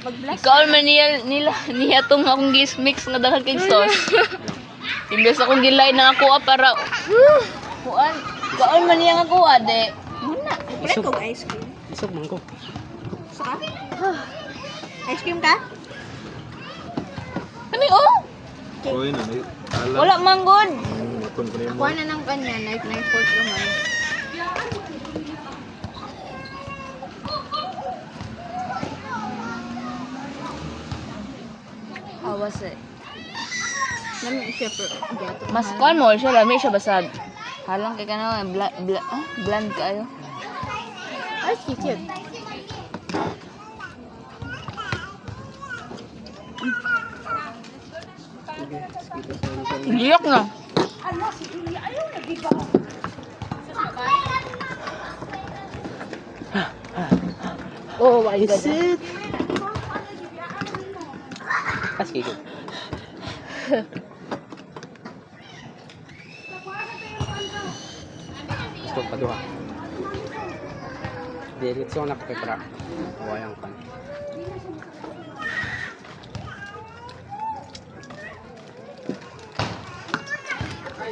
Mag-bless. Ikaw man niya tong akong mix nga dahil kay sauce. Imbes akong gilay na ako para kuan. Kaon man niya nga kuha de. Muna. Wala kong ice cream. Isog man ko. Saka? Ice cream ka? Kani oh. Uy, alam. Wala manggod. Nakon ko Kuha na ng kanya. Night fork naman. Awas eh. Lami siya pero gato. Mas kuan mo siya lami siya basag. Halang kay kana bland kayo. Ay, cute. Giyak na. Oh, my God. Sit. Kasi ko. Stop pa duha. Diretso na ko kay para. Wayang kan.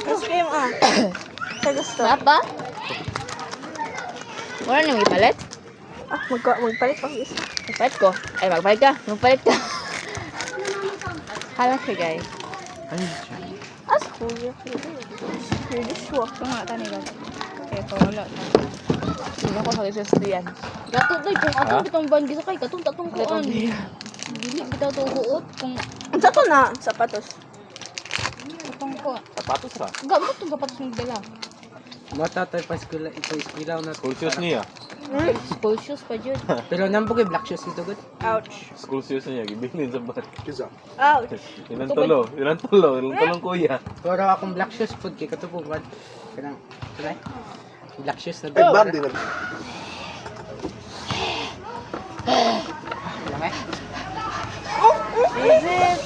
Ice cream ah. Sa gusto. Apa? Wala nang ipalit? Ah, magpalit pa isa. Magpalit ko. Ay, magpalit ka. Magpalit ka. Halang siya, guys. As kuya. Really swak. Ito nga, tanigan. Kaya pa wala. Hindi ako sa kisas diyan. Gato doy kung Ha? atong kitang bandi sa kay katong tatong kuan. Dili bitaw to buot kung sa to na sapatos. Katong ko. Sapatos ra. Gamot tong sapatos ng dala. Mata tayo pa eskwela ito eskwela na. School shoes niya. School shoes pa jud. Pero nampo kay black shoes dito gud. Ouch. School shoes niya. Gibilin sa bat. Ouch. Ilan tulo. Ilan tulong kuya. Pero akong black shoes pud kay katupuan. Kanang tulay. Black shoes na Ay, bag din. Lang eh. Is it?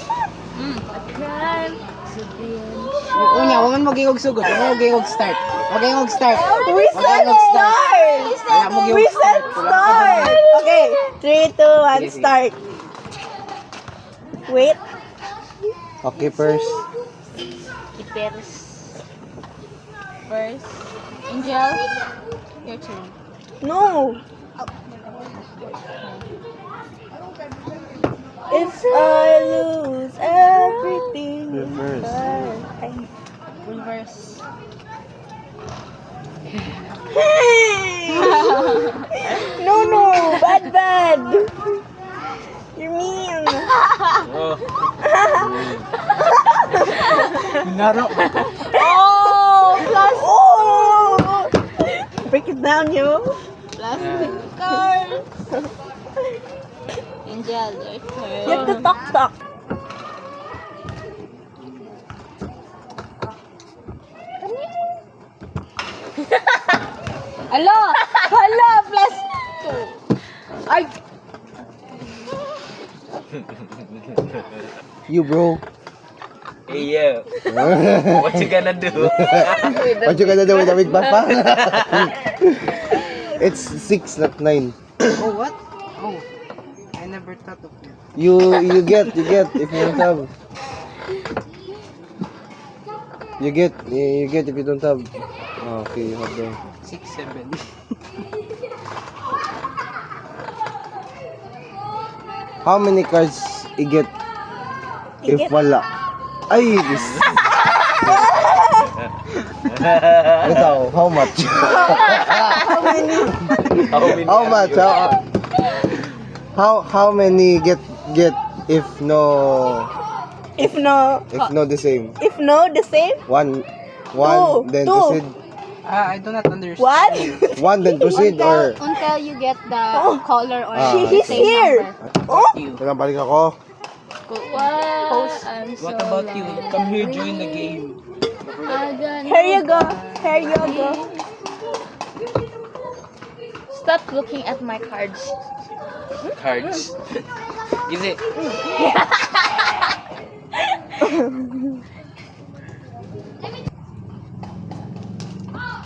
Unya, wangan mo gingog sugod. Wangan mo gingog start. Wag gingog start. We said start. Wala mo gingog We said start. Okay, 3, 2, 1, Sige, sige. start. Wait. Okay, first. Ipers. First. Angel. Your turn. No. If I lose everything, Reverse. Reverse. no, bad. You're mean. Oh. Naro. Oh, oh. Break it down, you. Plastic card. Angel, your turn. You have to talk. Hala, plus 2. Ay, You, bro. Hey, yeah. What you gonna do? What you gonna do with the big papa? It's 6, not 9. Oh, what? Oh. I never thought of that. You get if you don't have. You get if you don't have. Oh, okay, you have the. 6, 7. How many cards you get if wala? Ay, this. Ito, how much? How many? How much? How many get if no If no, the same? if no, the same. One then Two. proceed. I do not understand. What? One then proceed or until you get the color or He's same here. number. Oh, You. balik ako. Wow, I'm so What about you? lost. Come here, join the game. here you go. Stop looking at my cards. Cards. Give it.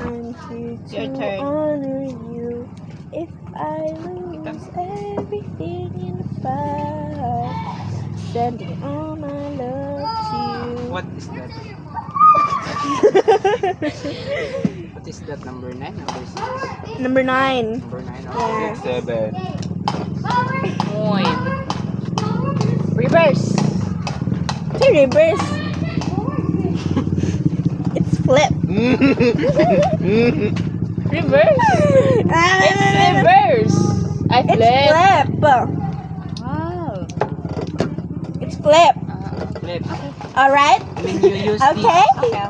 I'm here to Your turn. honor you. If I lose everything in the fight. Sending all my love to you. What is that? What is that? Number 9? Number 6? Number 9. Number 9. Yeah. 7. Point. Reverse. It's a reverse. It's flip. Reverse. It's reverse. I It's flip. flip. Wow. It's flip. Flip. Alright? I mean, you use Okay?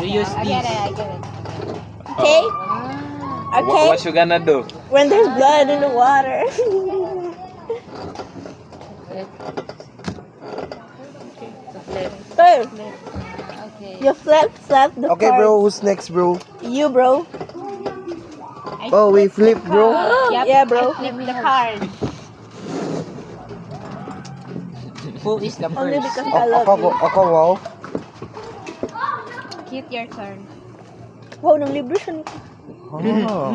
You use this. Okay? Ah. Okay? What you gonna do? When there's blood in the water. Flip. Flip. Hey, Okay. you flip the Okay, card. bro. Who's next, bro? You, bro. Oh, we flip, bro. Yeah, bro. Flip the card. Who is the Only first? because I love you. Ako, wow. Keep your turn. Wow, nang libre siya nito. Ah.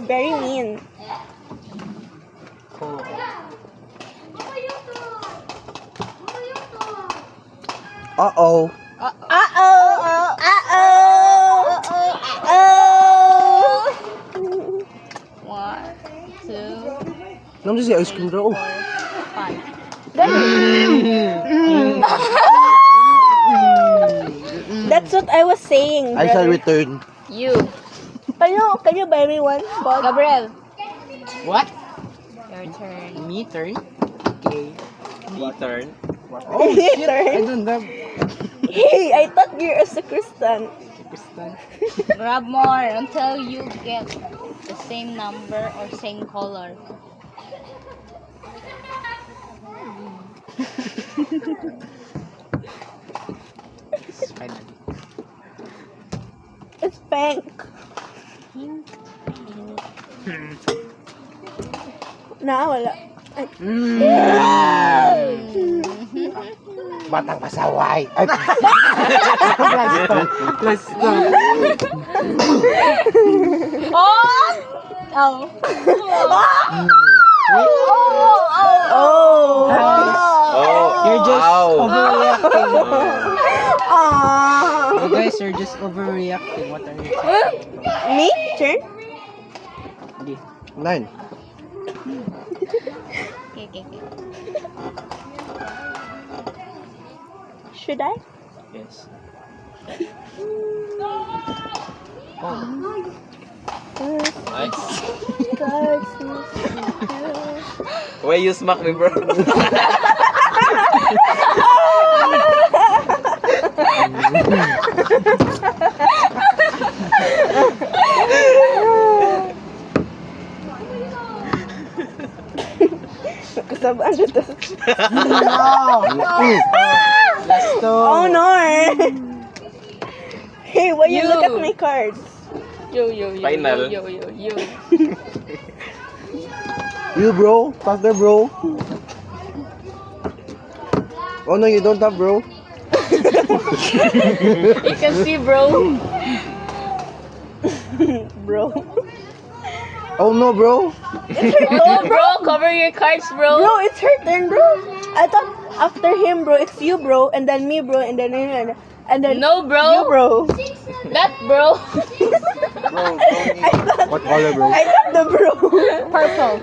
Very mean. Oh. Uh-oh. Uh-oh. Uh-oh. 1, 2, Ano si ice cream, bro? 5. That's what I was saying, I shall brother. return. You. Can you buy me one? Bob? Gabriel. What? Your turn. Me turn? Okay. Me turn. Oh, shit. I Turn. don't have... Hey, I thought you're a sacristan. Pakistan. Grab more until you get the same number or same color. Finally. It's pink. Wala. Ay. Batang pasaway. Ay, Plus 2. Oh! Oh. Oh. Oh, You're just ow. overreacting. Aww. You guys are just overreacting. What are you saying? Me? Turn? Hindi. 9. Okay. Should I? Yes. Nice. Cards. Why you smack me, bro? Kasabaan na to. Last 2. Oh no! Hey, why you You. look at my cards? Yo. Final. Yo. You, bro? Faster, bro. Oh, no, you don't have, bro. You can see, bro. Bro. Oh, no, bro. Oh, bro, cover your cards, bro. Bro, it's her turn, bro. I thought after him, bro, it's you, bro, and then me, bro, and then No, bro. you, bro. That, bro. What color, bro? I thought the bro. Purple.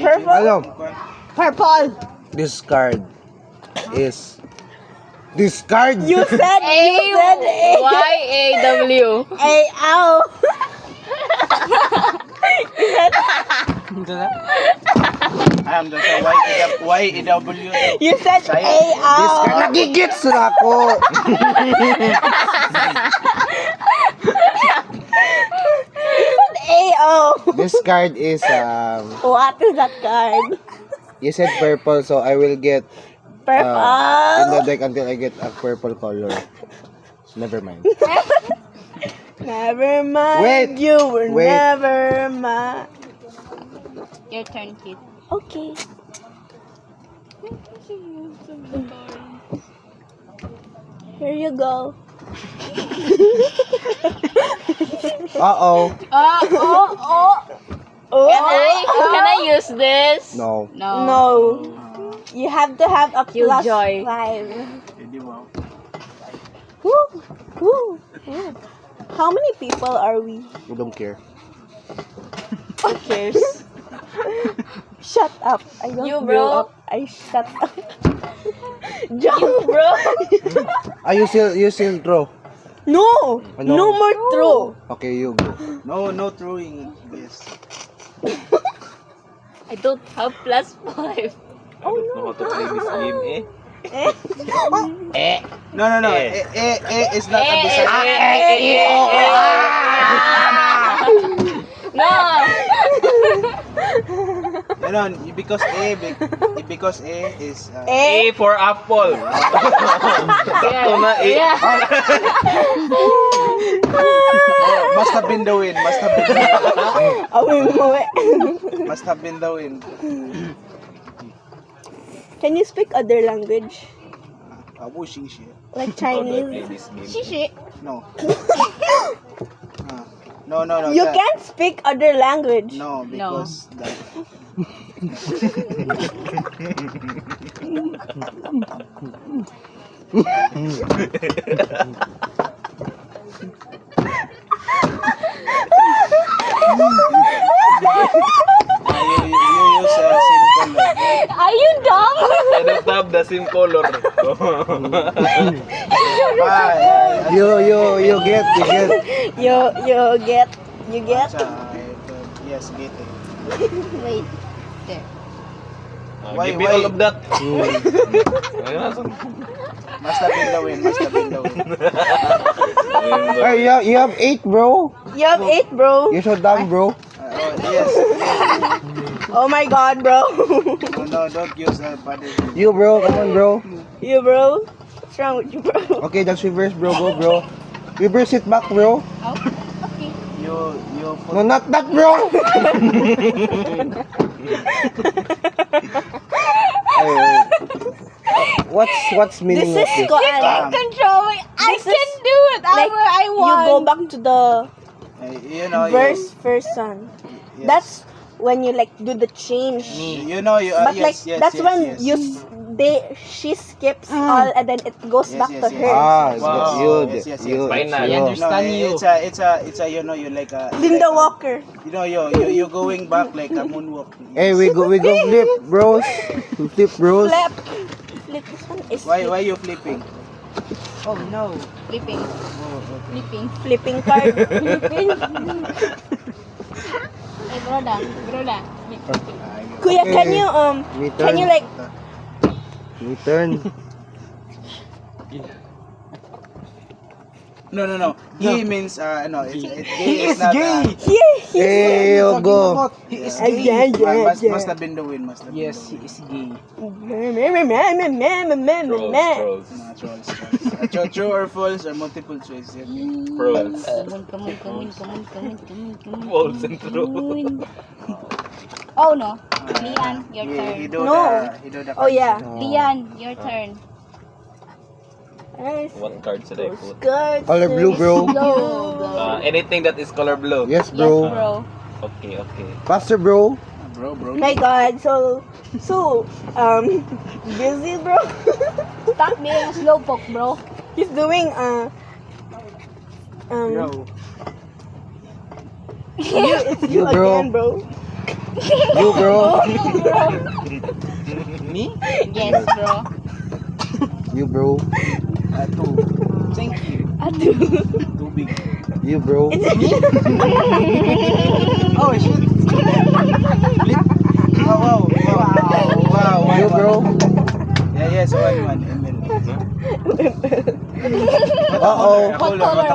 Purple. Ano? Purple. This card is... This card? You said A. Y-A-W. A. Ow. Ito na? Y-E-W. You said A. This Ow. card. Nagigits na ako! A. O. This card is, What is that card? you said purple, so I will get in the Purple. deck until I get a purple color. Never mind. Never mind. Wait. You were Wait. never mind. Your turn, kid. Okay. Here you go. Uh-oh. Oh. Can I use this? No. No. No. You have to have a plus Killjoy. 5. Hindi mo. Woo. Woo. Woo. How many people are we? We don't care. Who cares? Shut up. I don't You, grow bro. up. I shut up. Jump, Bro. You still throw. No. Ano? No more throw. Okay, you go. No throwing. Yes. I don't have plus 5. I don't know how to play this game, No. It's not a design. No. No, because A is Eh. A for apple. Sakto na A. Yeah. must have been the win. Must have been the win. Can you speak other language? Wushing shit. Like How do I play Chinese? this game? Shishi. No. No. You that- can't speak other language. No, because that. You use same color. Are you dumb? I don't have the same color. You get. You get. Yes, get it. Wait. Why- Give me why- all of that. Must have been the win. Hey, you have 8, bro. You have 8, bro. You're so dumb, bro. Yes. Oh my god, bro. No, don't use body. You, bro. Come on, bro. You, bro. What's wrong with you, bro? Okay, that's reverse, bro. Go, bro. Reverse it back, bro. You No, not that, bro. Hey, what's meaning This of is this? Koan. Control me. I This can is do it. Like, I you want. go back to the you know verse first son. yes. That's when you like do the change. you know you But like yes, that's yes, when yes. she skips all and then it goes Yes, back yes, to yes. her. Ah, Wow. you, Yes. you, Final. you. Understand you. It's a you know you like a Linda like a- Walker. You know you going back like a moonwalk. Hey, we go flip, bros. We flip, bros. Flip. Flip. This one is Why you flipping? Oh no. Flipping. Oh, okay. Flipping. flipping card. Flipping. Hey, broda. Kuya, can you Me can you turn. like Me turn. No. Gay means no. Gay is not. Hey, you go. He is Yeah, yeah, Must have been the win. Must have been. Yes, he is gay. Trolls. True or false or multiple choice. Okay. Trolls. Come on. False and true. Oh no. Lian, your He turn. do No. He do the. Oh yeah. Lian, your turn. What card should I put? Good. Color blue, bro. Go. Anything that is color blue. Yes, Yes, bro. bro. Okay. Faster, bro. Bro. My God, so busy, bro. Stop being a slowpoke, bro. He's doing Bro. it's you You, bro. again, bro. You, bro. Me? Yes, bro. You, bro. Two. Thank you. Ado. Too big. You, bro. Oh shit. Wow. You, bro. Yeah. So one. ML. Uh-oh. What color?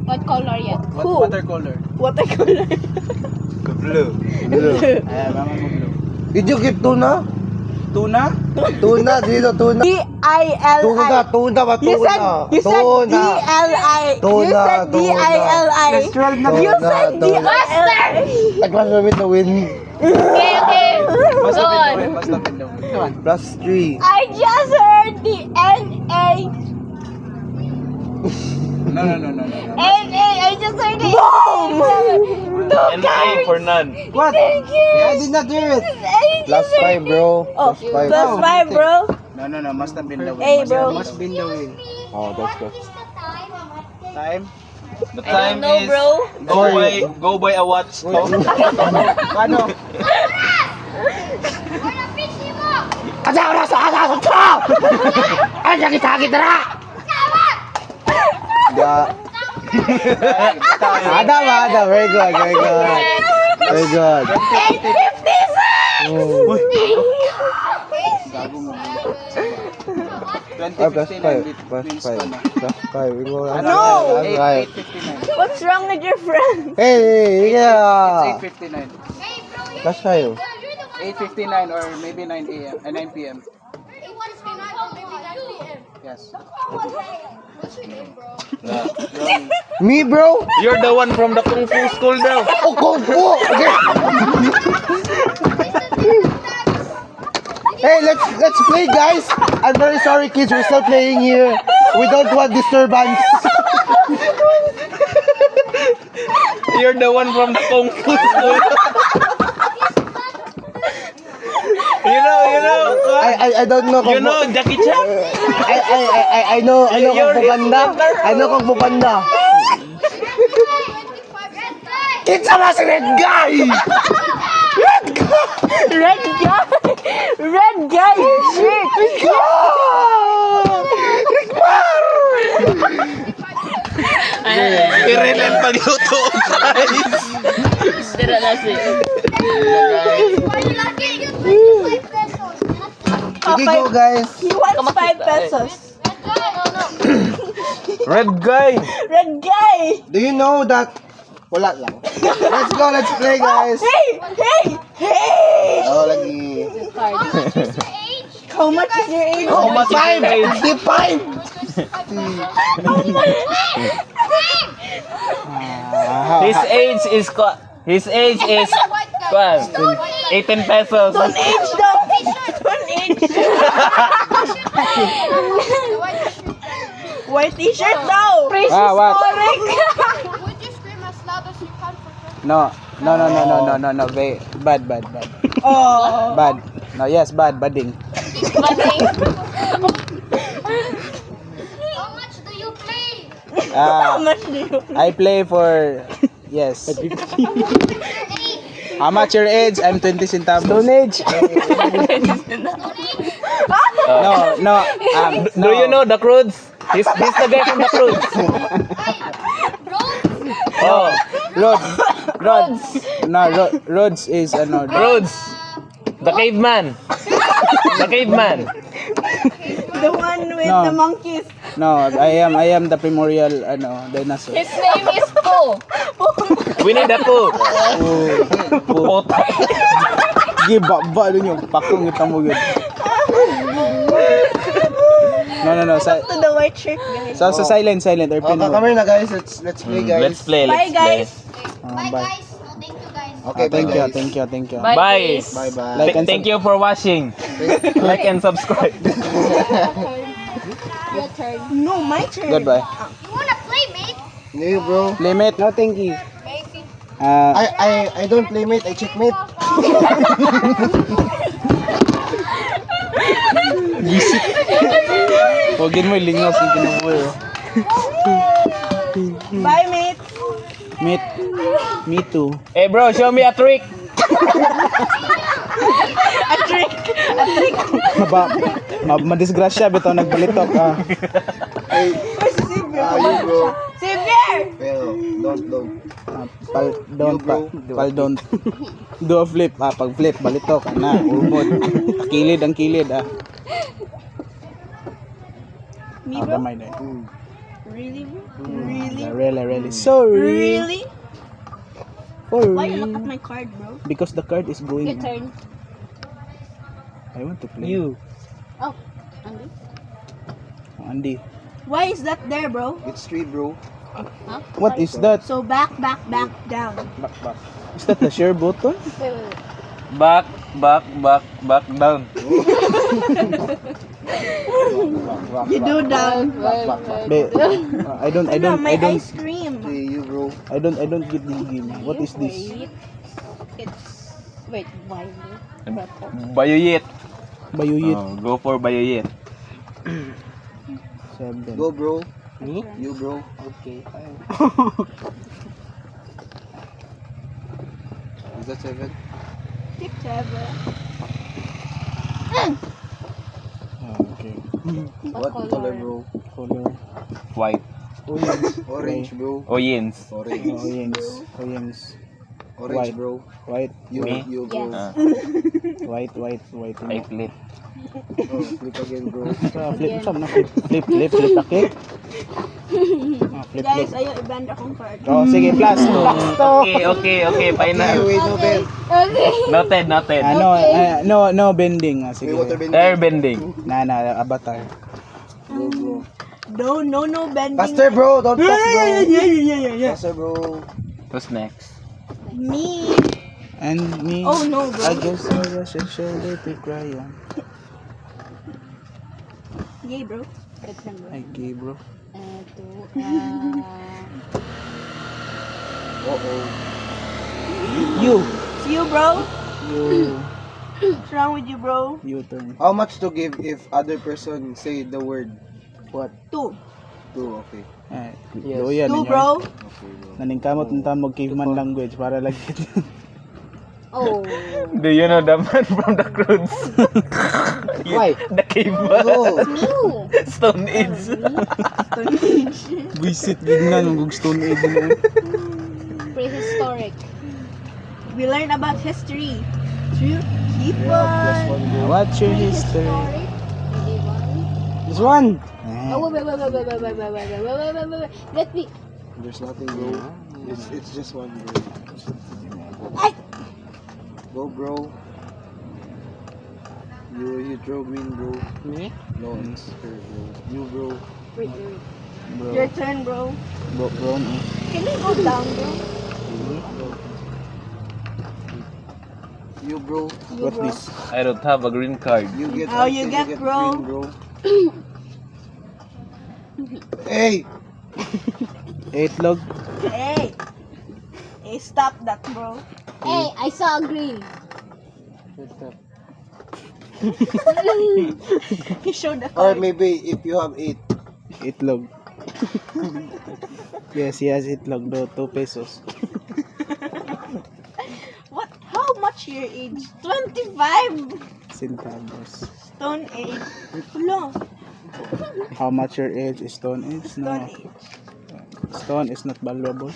What color yet? Who? Watercolor. Watercolor. Blue. Blue. Mama mo blue. Did you get tuna? Tuna? Tuna, dito, tuna. D-I-L-I. Tuna ba? You said Tuna. D-L-I. You Tuna, said D-I-L-I. You said D-I-L-I. I must have the win. Okay. Must Go have on. been the win. Must have been the win. Come on. Plus 3. I just heard the N-A. No. N-A. I just heard it. Boom! And A for none. What? I did not hear it. Plus 5, bro. Oh, Plus 5. plus 5, bro. No. Must have been the win. Hey, bro. Must have been the win. Oh, that's good. Time? The I time don't know, is bro. go by a watch. Ano? Yeah. Ada. Very good. Very good. 20, Ah, plus 15, 5. Plus wins 5. ko na. Plus 5. We go. No! Right. 8:59. What's wrong with your friend? Hey, yeah. 8:59. Plus 5. 8:59 or maybe 9 a.m. 9 p.m. Yes. Me, bro? You're the one from the Kung Fu school daw. Oh, Kung Fu. Okay. Hey, let's play, guys. I'm very sorry, kids. We're still playing here. We don't want disturbance. You're the one from the Kung Fu school. You know. I don't know. You know Jackie Chan? I know You're Kung Fu Panda. I know Kung Fu Panda. It's a red guy. Red guy! Red guy! Shit! Irilan pagluto, guys. Tira na si. Sige, go, guys. He wants 5 pesos. Red guy. Red guy! Do you know that? Wala lang. Let's go, let's play, guys. Hey! Oh, lagi. How much is your age? How much is your age? 55. His age is 18 pesos. Don't age daw! Don't age! White t-shirt daw! What? Would you scream as loud as you can for No. Bad. Oh. Bad. No, yes, badding. How much do you play? How much do you? I play for yes. How much your age? I'm 20 centavos. Stone age. No. Do you know the Croods? He's the guy from the Croods. Oh, Rods. No, Rods is ano. Croods. The caveman. The one with No. the monkeys. No, I am the primordial dinosaur. His name is Po. Winnie the Pooh. Puta. Gibaba dun yung pakong ita mo yun. No. To the white shirt, guys. So silent or Oh, come here na, guys. Let's play, guys. Let's play. Bye, guys. Bye, Bye. guys. No, thank you, guys. Okay, Thank you. Bye. Bye. Please. Bye. Like and Thank you for watching. Like and subscribe. Your turn. No, my turn. Goodbye. You wanna play, mate? No, bro. Limit. No, thank you. Maybe. I don't play mate. I checkmate. Huwagin mo ilingaw sa kinabuhi. Bye, mate. Me too. Hey bro, show me a trick. A trick. Madisgrasya bitaw nagbalitok ah. Where's si Xavier? You, bro. Xavier! Well, don't. Don't do a flip pag flip balitok na umod. Kilid ang kilid ah. Me, bro? Gamay na. Really? Really. Sorry. Really? Sorry. Why you look at my card, bro? Because the card is going. Your turn. I want to play. You. Oh, Andy. Andy. Why is that there, bro? It's 3, bro. What is that? So back, down. Back. Is that the share button? Back down. You do down. I don't. My ice cream. Okay, you, bro. bro. I don't get this game. What is this? Wait, violet. Bayoyet. Bayuyit. Oh, go for Bayoyet. 7. Go, bro. You, bro. Okay. Is that 7? Six, seven. Okay. What color, bro? Color. White. Orange, bro. Oyens. Orange. Orange. Orange, White. bro. White. Me? You, bro. Yes. White. I flip. Oh, flip again, bro. Flip. Saan na flip? Flip. Okay. Flip. Guys, ayaw i-bend akong card. Oh, sige, plus 2. Okay, final. Wait, no, Ben. Okay. Noted. No bending. Sige. May water bending. Airbending. Na, avatar. Go, bro. No bending. Faster, bro. Don't pass, bro. Faster, bro. Who's next? Me. And me. Oh, no, bro. I guess I was a shoulder to cry on. Yay, bro. Good time, bro. Okay, bro. Uh-oh. You. See you, bro. You. What's wrong with you, bro? You turn. How much to give if other person say the word? What? 2. 2, okay. Do yan. 2, bro. Okay, bro. Naningkamot ng tamog caveman language para lagi. Oh. Do you know the man from the Croods? Why? The caveman. No. New. Stone Age. Visit gignan ng Stone Age na. Prehistoric. We learn about history. True. Keep Yeah, on. +1, bro. What's your history? Prehistoric. This one. Oh, wait. Let me. There's nothing, bro. It's just 1, bro. Ay! Go, bro. You draw green, bro. Me? No, it's her, bro. You, bro. Wait. Bro. Your turn, bro. Brown. Can you go down, bro? You, bro. You, What bro. this? I don't have a green card. You get Oh, you until get, bro. green, bro. Hey! 8 log. Hey, stop that, bro. Hey, I saw a green. He showed the Or card. maybe if you have 8. 8 log. Yes, he has 8 log. 2 pesos. What? How much your age? 25. Centavos. Stone age. Hello. How much your age is Stone Age? Stone No. age. Stone is not valuable.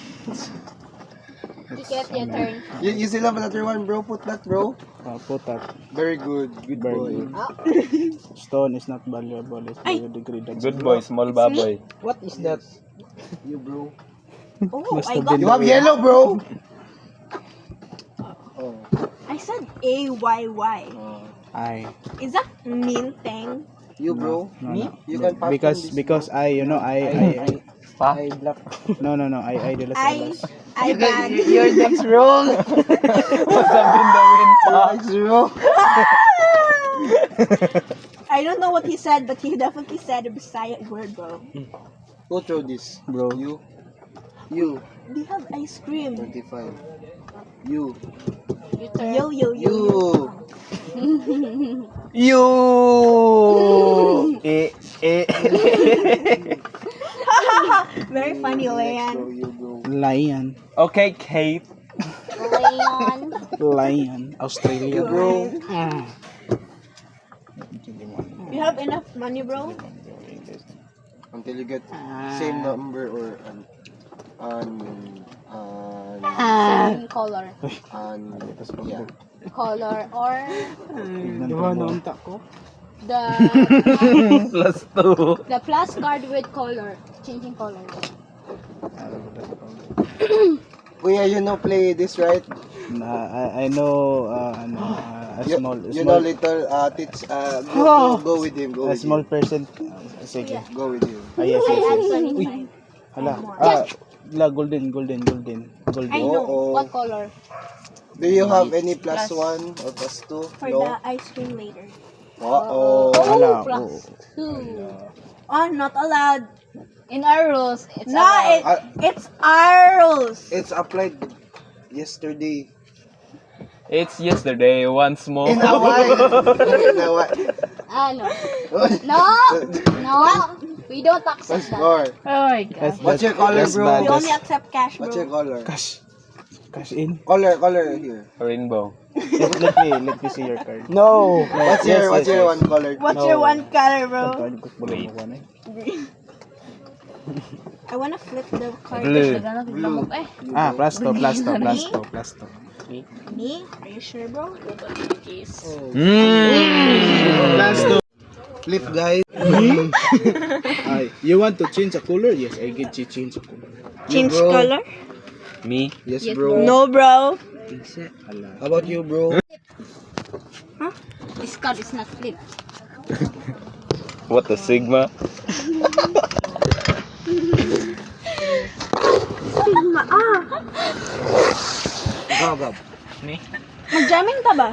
You get your turn. You still have another one, bro. Put that, bro. Put that. Very good. Good Very boy. good. Stone is not valuable. It's Ay. biodegradable. Good boy, small baboy. What is that? You, bro. Oh, Must I have got. been- You have yellow, bro. Oh. I said AYY. I. Is that mean thing? You, bro. No. You can pass Because I, you know, I Pa? no, I de las I alas. bad. Your next wrong. What's up in the wind, pa? Next wrong. I don't know what he said, but he definitely said a Bisaya word, bro. Who throw this? Bro. You. You. They have ice cream. 25. You. Yo. You. You! Very funny, Bro, Leon. you, bro. Lion. Okay, Kate. Lion. Australia. You, bro. You have enough money, bro? Until you get same number or Same color. yeah. Color or ko. the Plus 2. the plus card with color. Changing color. Kuya, you know play this, right? I know a small You know little teach go with him. Go a with small him. person. Sige. Go with him. Yes. Anthony. Hala. Golden. I know. Oo. What color? Do you have any +1 or +2? For No. the ice cream later. Oo. Hala. Plus 2. Oh, not allowed. In our rules, it's No, allowed. it's our rules. It's applied yesterday. It's yesterday once more. In a while. In a while. No. No. We don't accept Let's that. score. Oh my God. That's, What's your color, that's bro? bad. We only accept cash, What's your bro. color? Cash. Cash in. Color here. Rainbow. let me see your card. No. What's your one color? What's No. your one color, bro? Wait. I wanna flip the card. Blue. Blue. Ah, plasto. Me? Are you sure, bro? Plasto. Flip, guys. Ay, you want to change a color? Yes, I get you change a color. Change bro. color? Me? Yes, bro. No, bro. How about you, bro? This card is not flip. What the Sigma? Go. Mag-jamming ka ba?